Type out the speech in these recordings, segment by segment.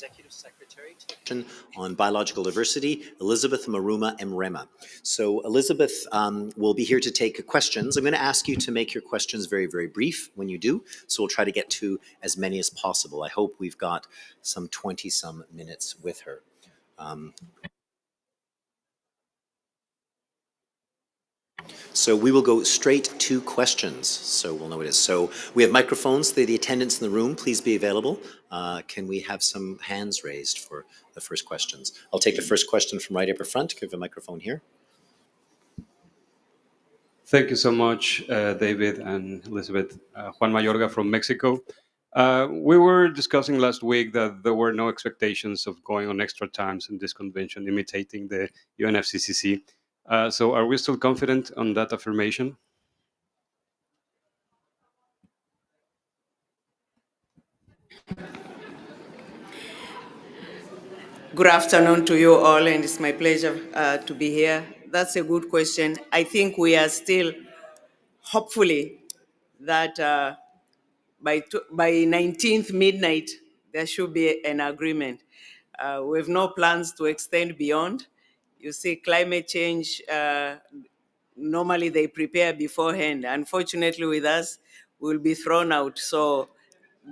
Executive Secretary on Biological Diversity, Elizabeth Maruma Mrema. So Elizabeth will be here to take questions. I'm going to ask you to make your questions very, very brief when you do, so we'll try to get to as many as possible. I hope we've got some 20-some minutes with her. So we will go straight to questions, so we'll know what it is. So we have microphones. The attendants in the room, please be available. Can we have some hands raised for the first questions? I'll take the first question from right up front. Give a microphone here. Thank you so much, David and Elizabeth. Juan Mayorga from Mexico. We were discussing last week that there were no expectations of going on extra times in this convention, imitating the UNFCCC. So are we still confident on that affirmation? Good afternoon to you all, and it's my pleasure to be here. That's a good question. I think we are still, hopefully, that by 19th midnight, there should be an agreement. We have no plans to extend beyond. You see, climate change, normally they prepare beforehand. Unfortunately, with us, we'll be thrown out. So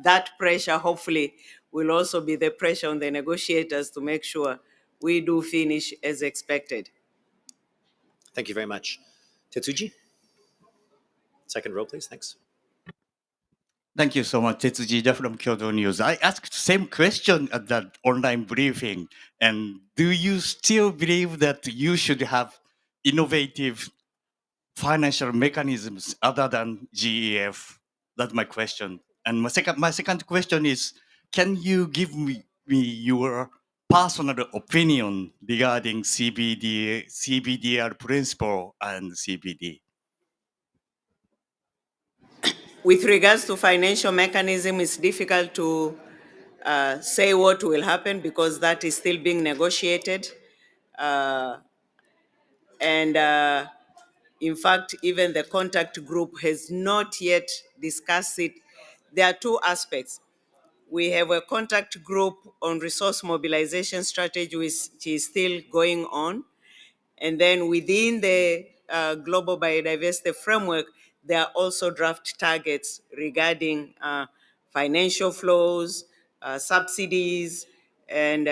that pressure, hopefully, will also be the pressure on the negotiators to make sure we do finish as expected. Thank you very much. Tetsuji? Second row, please. Thanks. Thank you so much, Tetsuji from Kyoto News. I asked the same question at that online briefing. And do you still believe that you should have innovative financial mechanisms other than GEF? That's my question. And my second question is, can you give me your personal opinion regarding CBDR principle and CBD? With regards to financial mechanism, it's difficult to say what will happen because that is still being negotiated. In fact, even the contact group has not yet discussed it. There are two aspects. We have a contact group on resource mobilization strategy, which is still going on. And then within the global biodiversity framework, there are also draft targets regarding financial flows, subsidies, and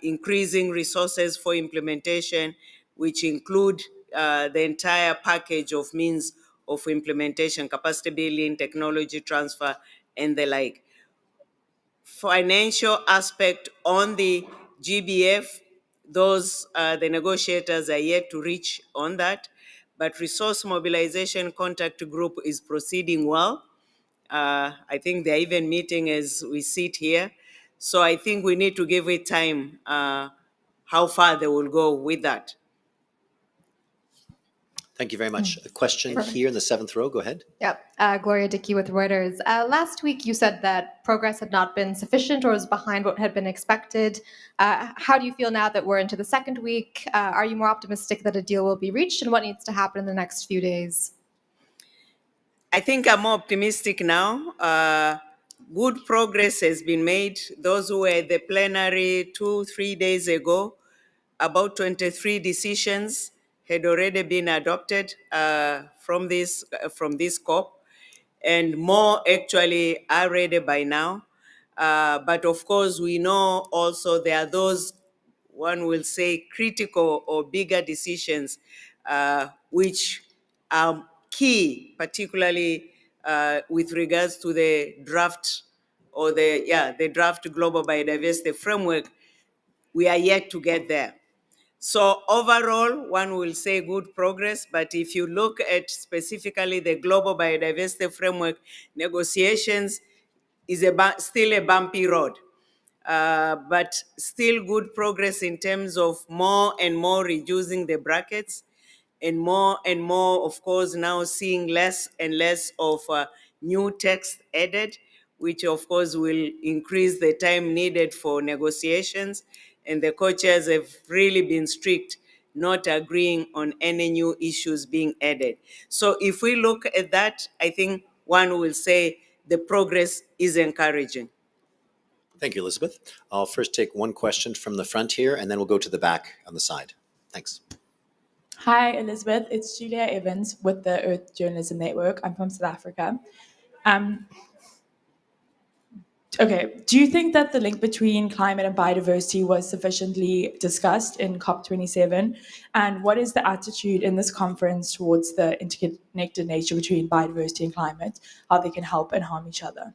increasing resources for implementation, which include the entire package of means of implementation, capacity building, technology transfer, and the like. Financial aspect on the GBF, those the negotiators are yet to reach on that, but resource mobilization contact group is proceeding well. I think they're even meeting as we sit here. So I think we need to give it time how far they will go with that. Thank you very much. A question here in the seventh row. Go ahead. Yep. Gloria Dickey with Reuters. Last week, you said that progress had not been sufficient or was behind what had been expected. How do you feel now that we're into the second week? Are you more optimistic that a deal will be reached, and what needs to happen in the next few days? I think I'm more optimistic now. Good progress has been made. Those who were at the plenary 2-3 days ago, about 23 decisions had already been adopted from this COP, and more actually are ready by now. But of course, we know also there are those, one will say, critical or bigger decisions which are key, particularly with regards to the draft or the draft global biodiversity framework. We are yet to get there. So overall, one will say good progress, but if you look at specifically the global biodiversity framework negotiations, is still a bumpy road. But still good progress in terms of more and more reducing the brackets, and more, of course, now seeing less and less of new text added, which of course will increase the time needed for negotiations. And the co-chairs have really been strict, not agreeing on any new issues being added. So if we look at that, I think one will say the progress is encouraging. Thank you, Elizabeth. I'll first take one question from the front here, and then we'll go to the back on the side. Thanks. Hi, Elizabeth. It's Julia Evans with the Earth Journalism Network. I'm from South Africa. Okay, do you think that the link between climate and biodiversity was sufficiently discussed in COP27? And what is the attitude in this conference towards the interconnected nature between biodiversity and climate, how they can help and harm each other?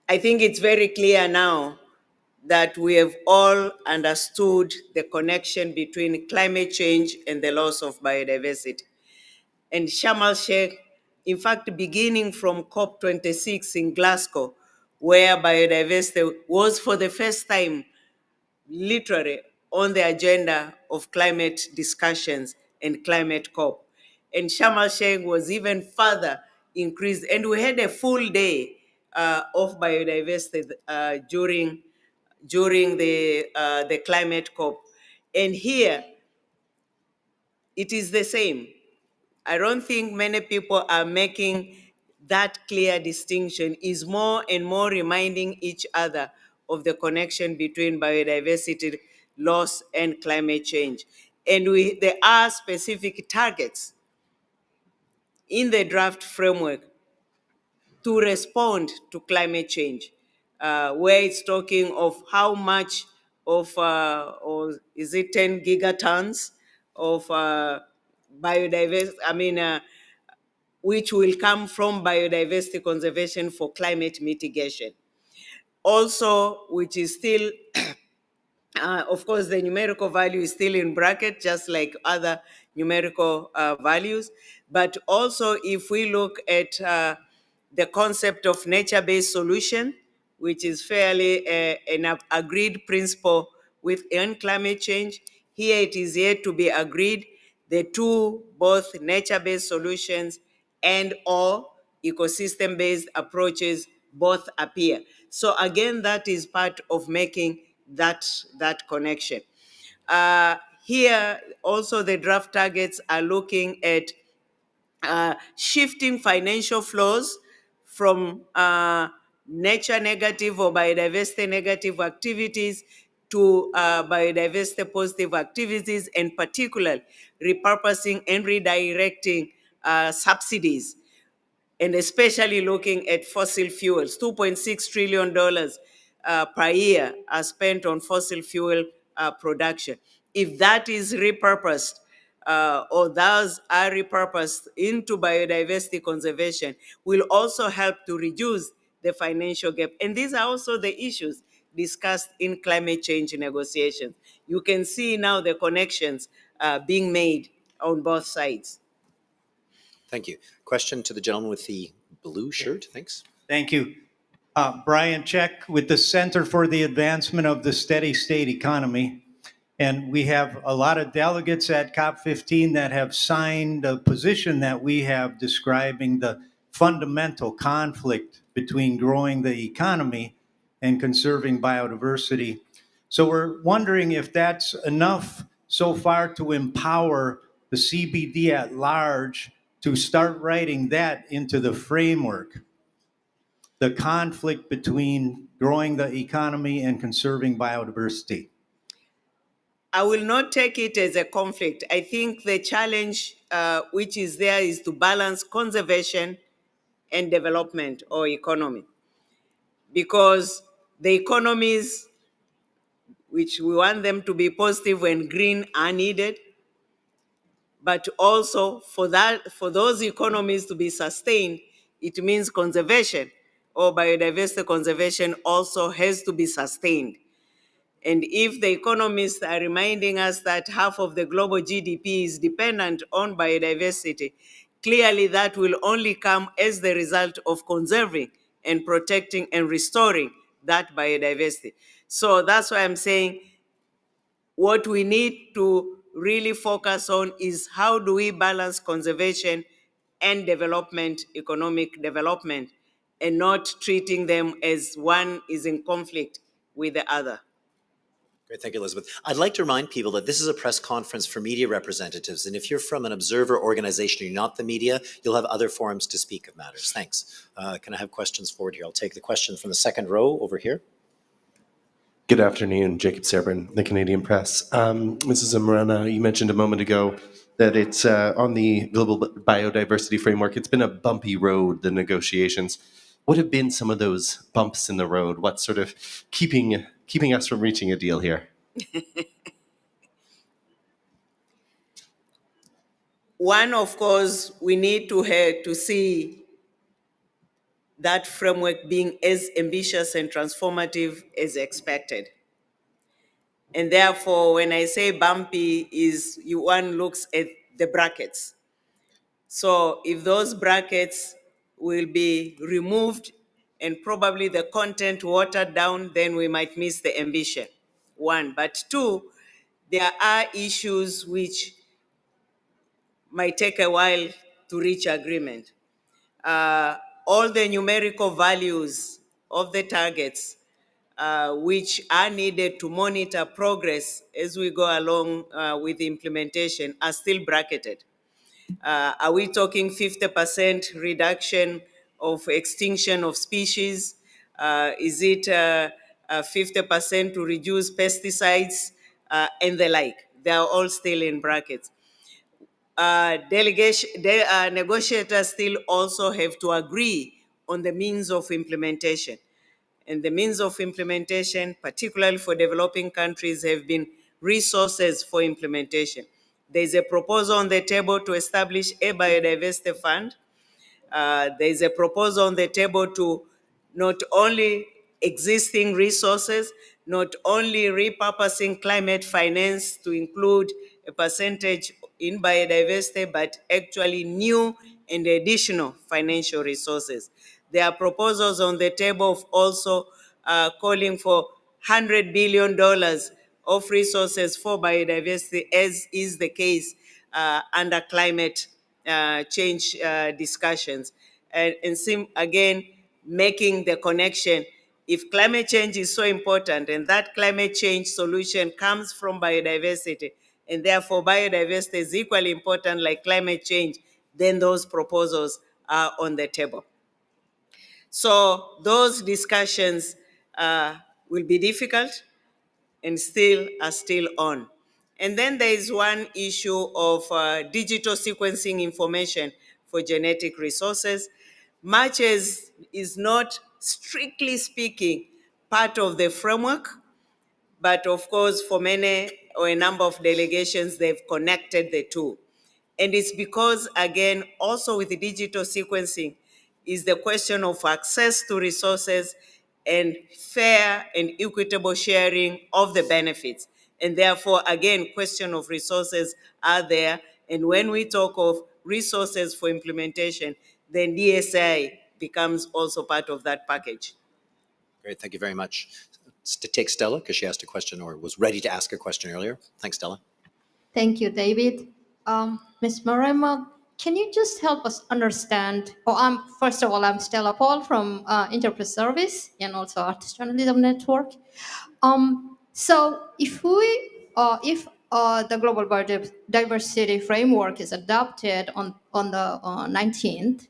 I think it's very clear now that we have all understood the connection between climate change and the loss of biodiversity. And Sharm el-Sheikh, in fact, beginning from COP26 in Glasgow, where biodiversity was for the first time literally on the agenda of climate discussions and climate COP. And Sharm el-Sheikh was even further increased. And we had a full day of biodiversity during the climate COP. And here, it is the same. I don't think many people are making that clear distinction, is more and more reminding each other of the connection between biodiversity loss and climate change. And there are specific targets in the draft framework to respond to climate change, where it's talking of how much of, or is it 10 gigatons of biodiversity, which will come from biodiversity conservation for climate mitigation. Also, which is still, of course, the numerical value is still in bracket, just like other numerical values. But also, if we look at the concept of nature-based solution, which is fairly an agreed principle within climate change, here it is yet to be agreed. The two, both nature-based solutions and or ecosystem-based approaches both appear. So again, that is part of making that connection. Here, also the draft targets are looking at shifting financial flows from nature negative or biodiversity negative activities to biodiversity positive activities, and particularly repurposing and redirecting subsidies, and especially looking at fossil fuels. $2.6 trillion per year are spent on fossil fuel production. If that is repurposed, or those are repurposed into biodiversity conservation, will also help to reduce the financial gap. And these are also the issues discussed in climate change negotiations. You can see now the connections being made on both sides. Thank you. Question to the gentleman with the blue shirt. Thanks. Thank you. Brian Check with the Center for the Advancement of the Steady State Economy. And we have a lot of delegates at COP15 that have signed a position that we have describing the fundamental conflict between growing the economy and conserving biodiversity. So we're wondering if that's enough so far to empower the CBD at large to start writing that into the framework, the conflict between growing the economy and conserving biodiversity. I will not take it as a conflict. I think the challenge which is there is to balance conservation and development or economy. Because the economies, which we want them to be positive and green, are needed. But also for those economies to be sustained, it means conservation or biodiversity conservation also has to be sustained. And if the economists are reminding us that half of the global GDP is dependent on biodiversity, clearly that will only come as the result of conserving and protecting and restoring that biodiversity. So that's why I'm saying what we need to really focus on is how do we balance conservation and development, economic development, and not treating them as one is in conflict with the other. Great, thank you, Elizabeth. I'd like to remind people that this is a press conference for media representatives, and if you're from an observer organization, you're not the media, you'll have other forums to speak of matters. Thanks. Can I have questions forward here? I'll take the question from the second row over here. Good afternoon, Jacob Serban, the Canadian Press. Mrs. Mrema, you mentioned a moment ago that it's on the Global Biodiversity Framework. It's been a bumpy road, the negotiations. What have been some of those bumps in the road? What's sort of keeping us from reaching a deal here? One, of course, we need to see that framework being as ambitious and transformative as expected. And therefore, when I say bumpy, one looks at the brackets. So if those brackets will be removed and probably the content watered down, then we might miss the ambition, one. But two, there are issues which might take a while to reach agreement. All the numerical values of the targets which are needed to monitor progress as we go along with the implementation are still bracketed. Are we talking 50% reduction of extinction of species? Is it 50% to reduce pesticides and the like? They are all still in brackets. Negotiators still also have to agree on the means of implementation. And the means of implementation, particularly for developing countries, have been resources for implementation. There's a proposal on the table to establish a biodiversity fund. There's a proposal on the table to not only existing resources, not only repurposing climate finance to include a percentage in biodiversity, but actually new and additional financial resources. There are proposals on the table of also calling for $100 billion of resources for biodiversity, as is the case under climate change discussions. And again, making the connection. If climate change is so important and that climate change solution comes from biodiversity, and therefore biodiversity is equally important like climate change, then those proposals are on the table. So those discussions will be difficult and are still on. And then there is one issue of digital sequencing information for genetic resources. Much as is not, strictly speaking, part of the framework, but of course, for many or a number of delegations, they've connected the two. And it's because, again, also with the digital sequencing, is the question of access to resources and fair and equitable sharing of the benefits. And therefore, again, question of resources are there. And when we talk of resources for implementation, then DSI becomes also part of that package. Great, thank you very much. To take Stella, because she asked a question or was ready to ask a question earlier. Thanks, Stella. Thank you, David. Ms. Maruma, can you just help us understand? First of all, I'm Stella Paul from Interpress Service and also Artist Journalism Network. So if the Global Biodiversity Framework is adopted on the 19th,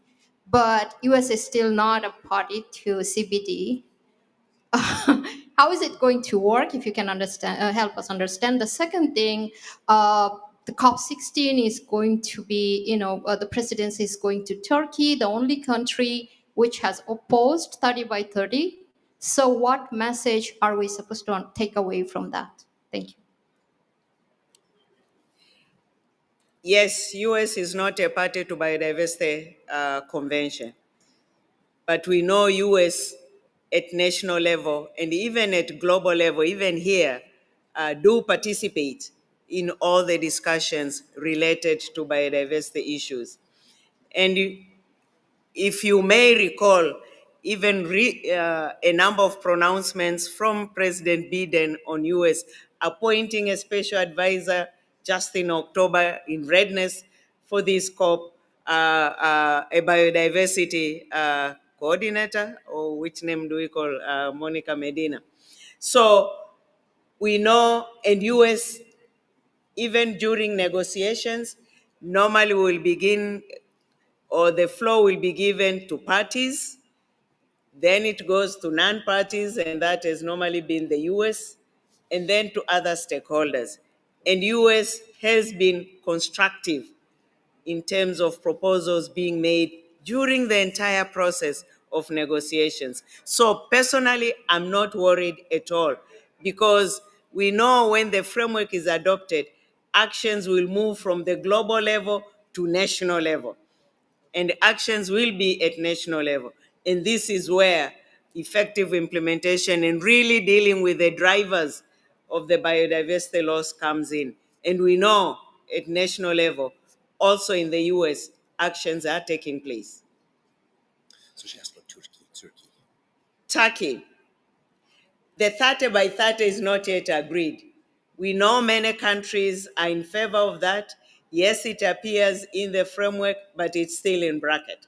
but US is still not a party to CBD, how is it going to work? If you can help us understand. The second thing, the COP16 is going to be, the presidency is going to Turkey, the only country which has opposed 30 by 30. So what message are we supposed to take away from that? Thank you. Yes, US is not a party to biodiversity convention, but we know US at national level and even at global level, even here, do participate in all the discussions related to biodiversity issues. And if you may recall, even a number of pronouncements from President Biden on US appointing a special advisor just in October in readiness for this COP, a biodiversity coordinator, or which name do we call Monica Medina. So We know, and US, even during negotiations, normally will begin, or the floor will be given to parties, then it goes to non-parties, and that has normally been the US, and then to other stakeholders. And US has been constructive in terms of proposals being made during the entire process of negotiations. So personally, I'm not worried at all, because we know when the framework is adopted, actions will move from the global level to national level, and actions will be at national level. And this is where effective implementation and really dealing with the drivers of the biodiversity loss comes in. And we know at national level, also in the US, actions are taking place. So she asked about Turkey. Turkey, the 30 by 30 is not yet agreed. We know many countries are in favor of that. Yes, it appears in the framework, but it's still in bracket.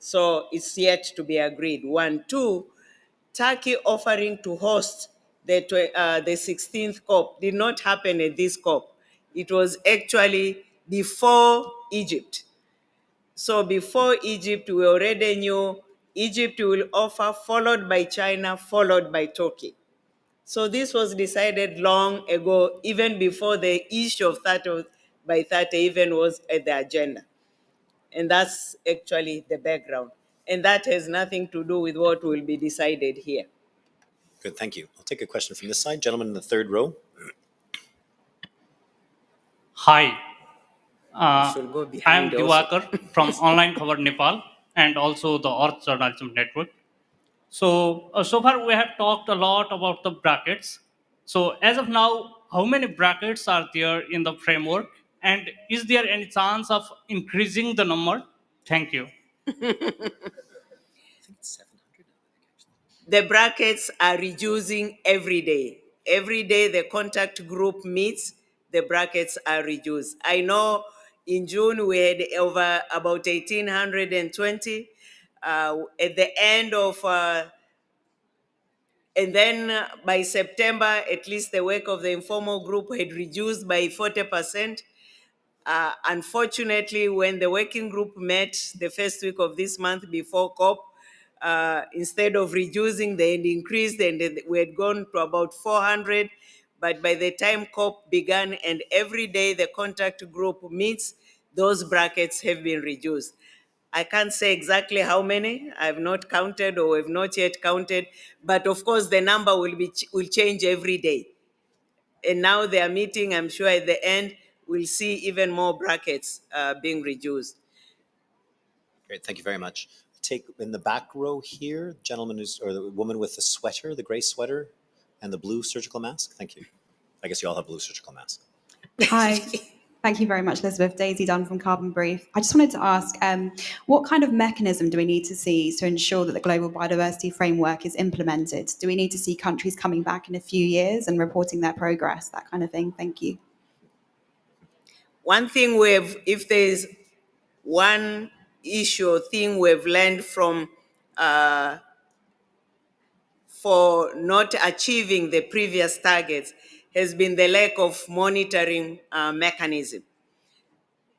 So it's yet to be agreed. 1, 2, Turkey offering to host the 16th COP did not happen at this COP. It was actually before Egypt. So before Egypt, we already knew Egypt will offer, followed by China, followed by Turkey. So this was decided long ago, even before the issue of 30 by 30 even was at the agenda. And that's actually the background. And that has nothing to do with what will be decided here. Good, thank you. I'll take a question from this side. Gentleman in the third row. Hi, You should go I am behind also. Diwakar from Online Cover Nepal and also the Earth Journalism Network. So far we have talked a lot about the brackets. So as of now, how many brackets are there in the framework? And is there any chance of increasing the number? Thank you. The brackets are reducing every day. Every day the contact group meets, the brackets are reduced. I know in June we had over about 1,820. At the end of, and then by September, at least the work of the informal group had reduced by 40%. Unfortunately, when the working group met the first week of this month before COP, instead of reducing, they had increased, and we had gone to about 400. But by the time COP began and every day the contact group meets, those brackets have been reduced. I can't say exactly how many. I have not counted or have not yet counted, but of course the number will change every day. And now they are meeting, I'm sure at the end, we'll see even more brackets being reduced. Great, thank you very much. Take in the back row here, gentleman or the woman with the sweater, the gray sweater, and the blue surgical mask. Thank you. I guess you all have blue surgical masks. Hi. Thank you very much, Elizabeth. Daisy Dunn from Carbon Brief. I just wanted to ask, what kind of mechanism do we need to see to ensure that the global biodiversity framework is implemented? Do we need to see countries coming back in a few years and reporting their progress, that kind of thing? Thank you. One thing if there's one issue or thing we've learned from for not achieving the previous targets has been the lack of monitoring mechanism.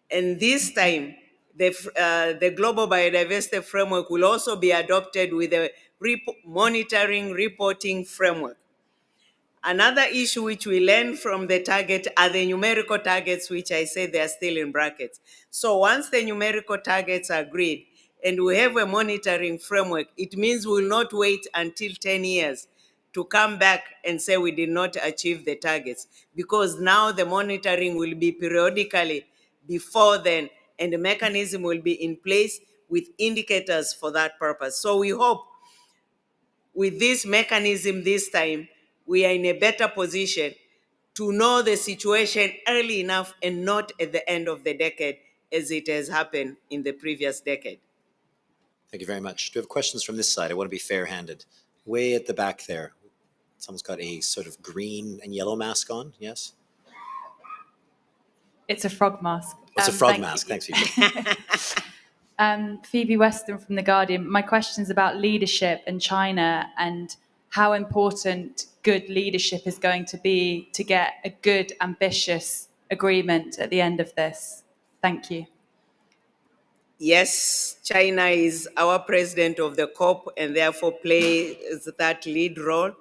And this time, the Global Biodiversity Framework will also be adopted with a monitoring reporting framework. Another issue which we learned from the target are the numerical targets, which I say they are still in brackets. So once the numerical targets are agreed and we have a monitoring framework, it means we will not wait until 10 years to come back and say we did not achieve the targets, because now the monitoring will be periodically before then, and the mechanism will be in place with indicators for that purpose. So we hope with this mechanism this time, we are in a better position to know the situation early enough and not at the end of the decade, as it has happened in the previous decade. Thank you very much. Do you have questions from this side? I want to be fair-handed. Way at the back there. Someone's got a sort of green and yellow mask on, yes? It's a frog mask. It's a frog mask. Thanks, Phoebe. Phoebe Weston from The Guardian. My question is about leadership in China and how important good leadership is going to be to get a good, ambitious agreement at the end of this? Thank you. Yes, China is our president of the COP and therefore plays that lead role.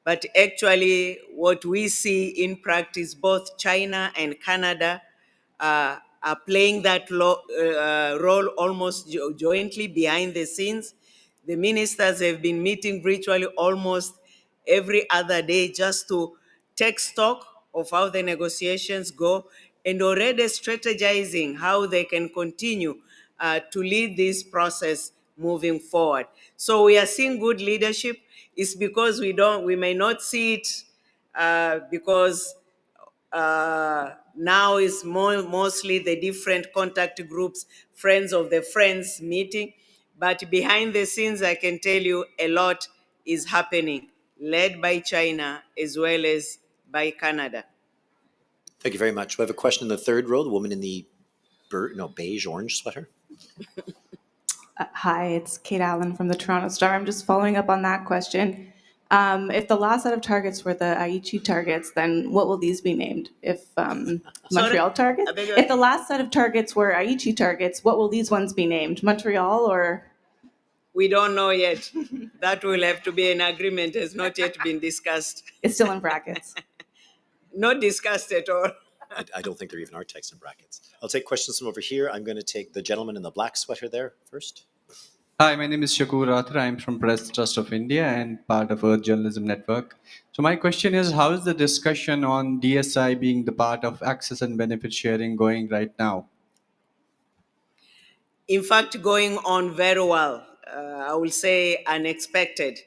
But actually, what we see in practice, both China and Canada are playing that role almost jointly behind the scenes. The ministers have been meeting virtually almost every other day just to take stock of how the negotiations go and already strategizing how they can continue to lead this process moving forward. So we are seeing good leadership. It's because we may not see it because now is mostly the different contact groups, friends of the friends meeting. But behind the scenes, I can tell you a lot is happening, led by China as well as by Canada. Thank you very much. We have a question in the third row, the woman in the beige orange sweater. Hi, it's Kate Allen from the Toronto Star. I'm just following up on that question. If the last set of targets were the Aichi targets, then what will these be named? If Montreal targets? If the last set of targets were Aichi targets, what will these ones be named? Montreal or? We don't know yet. That will have to be an agreement, has not yet been discussed. It's still in brackets. Not discussed at all. I don't think there even are text in brackets. I'll take questions from over here. I'm going to take the gentleman in the black sweater there first. Hi, my name is Shakur Rathar. I'm from Press Trust of India and part of Earth Journalism Network. So my question is, how is the discussion on DSI being the part of access and benefit sharing going right now? In fact, going on very well. I will say unexpected.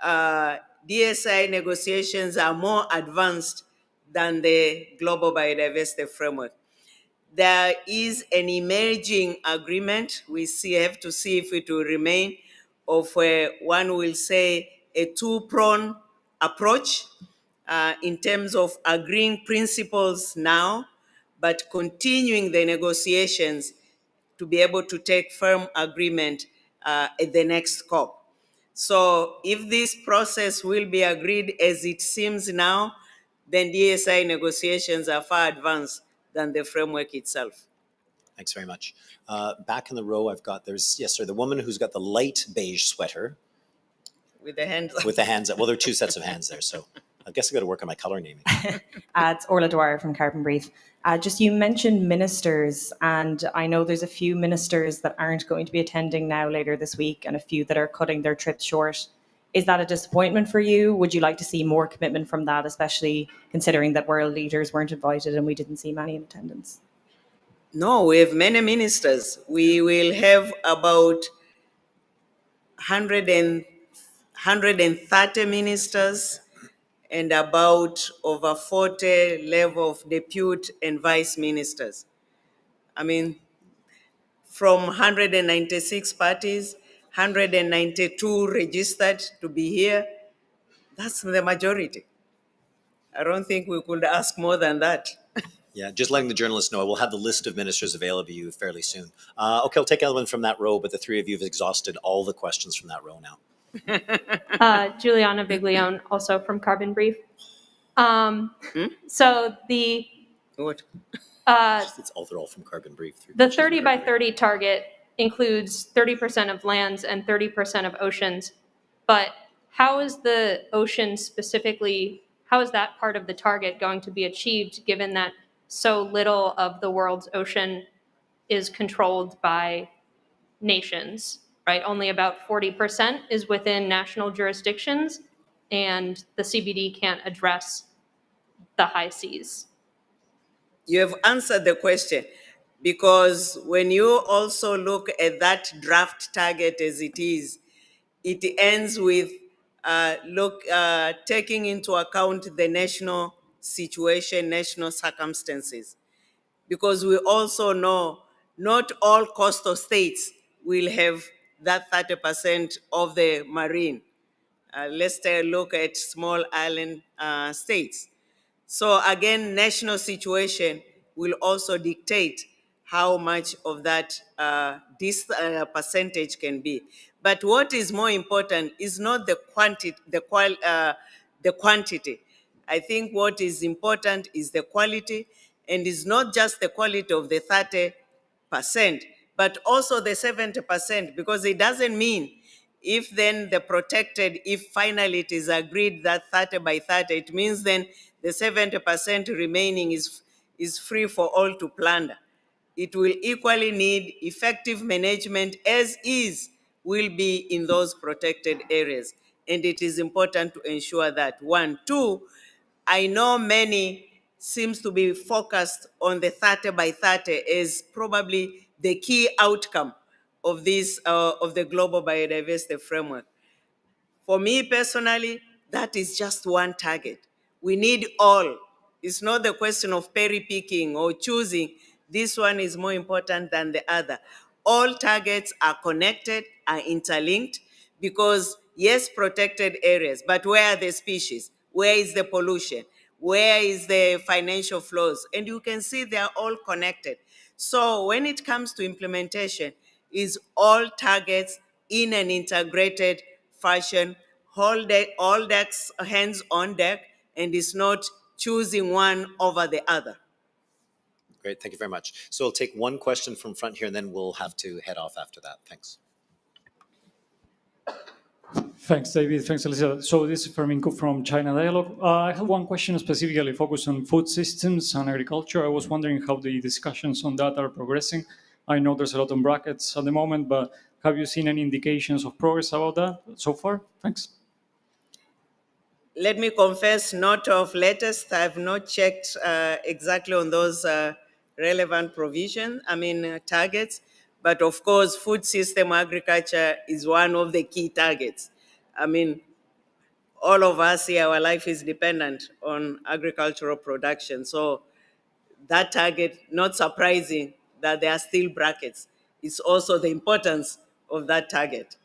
DSI negotiations are more advanced than the Global Biodiversity Framework. There is an emerging agreement. We have to see if it will remain, of one will say a two-pronged approach in terms of agreeing principles now, but continuing the negotiations to be able to take firm agreement at the next COP. So if this process will be agreed as it seems now, then DSI negotiations are far advanced than the framework itself. Thanks very much. Back in the row, the woman who's got the light beige sweater. With the hands up. With the hands up. Well, there are two sets of hands there, so I guess I got to work on my color naming. It's Orla Dwyer from Carbon Brief. Just you mentioned ministers, and I know there's a few ministers that aren't going to be attending now later this week and a few that are cutting their trips short. Is that a disappointment for you? Would you like to see more commitment from that, especially considering that world leaders weren't invited and we didn't see many in attendance? No, we have many ministers. We will have about 130 ministers and about over 40 level of deputy and vice ministers. I mean, from 196 parties, 192 registered to be here. That's the majority. I don't think we could ask more than that. Yeah, just letting the journalists know, I will have the list of ministers available to you fairly soon. Okay, I'll take anyone from that row, but the three of you have exhausted all the questions from that row now. Juliana Biglione, also from Carbon Brief. So the what? They're all from Carbon Brief. The 30 by 30 target includes 30% of lands and 30% of oceans, but how is the ocean specifically? How is that part of the target going to be achieved, given that so little of the world's ocean is controlled by nations, right? Only about 40% is within national jurisdictions, and the CBD can't address the high seas. You have answered the question, because when you also look at that draft target as it is, it ends with taking into account the national situation, national circumstances. Because we also know not all coastal states will have that 30% of the marine. Let's take a look at small island states. So again, national situation will also dictate how much of that this percentage can be. But what is more important is not the the quantity. I think what is important is the quality, and it's not just the quality of the 30%, but also the 70%, because it doesn't mean if then the protected, if finally it is agreed that 30 by 30, it means then the 70% remaining is free for all to plunder. It will equally need effective management, as is will be in those protected areas. And it is important to ensure that. One. Two, I know many seems to be focused on the 30 by 30 as probably the key outcome of this, of the global biodiversity framework. For me personally, that is just one target. We need all. It's not the question of cherry picking or choosing. This one is more important than the other. All targets are connected, are interlinked, because yes, protected areas, but where are the species? Where is the pollution? Where is the financial flows? And you can see they are all connected. So when it comes to implementation, is all targets in an integrated fashion, all decks, hands on deck, and is not choosing one over the other. Great, thank you very much. So we'll take one question from front here, and then we'll have to head off after that. Thanks. Thanks, David. Thanks, Elisa. So this is Ferminco from China Dialogue. I have one question specifically focused on food systems and agriculture. I was wondering how the discussions on that are progressing. I know there's a lot on brackets at the moment, but have you seen any indications of progress about that so far? Thanks. Let me confess, not of latest. I've not checked exactly on those relevant provision, targets. But of course, food system agriculture is one of the key targets. All of us here, our life is dependent on agricultural production. So that target, not surprising that there are still brackets. It's also the importance of that target.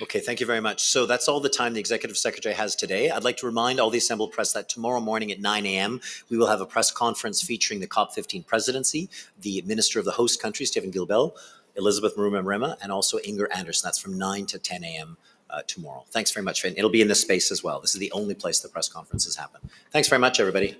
Okay, thank you very much. So that's all the time the Executive Secretary has today. I'd like to remind all the assembled press that tomorrow morning at 9 a.m. we will have a press conference featuring the COP15 presidency, the Minister of the host country, Stephen Gilbel, Elizabeth Maruma Mrema, and also Inger Anderson. That's from 9 to 10 a.m. Tomorrow. Thanks very much, Finn. It'll be in this space as well. This is the only place the press conferences happen. Thanks very much, everybody.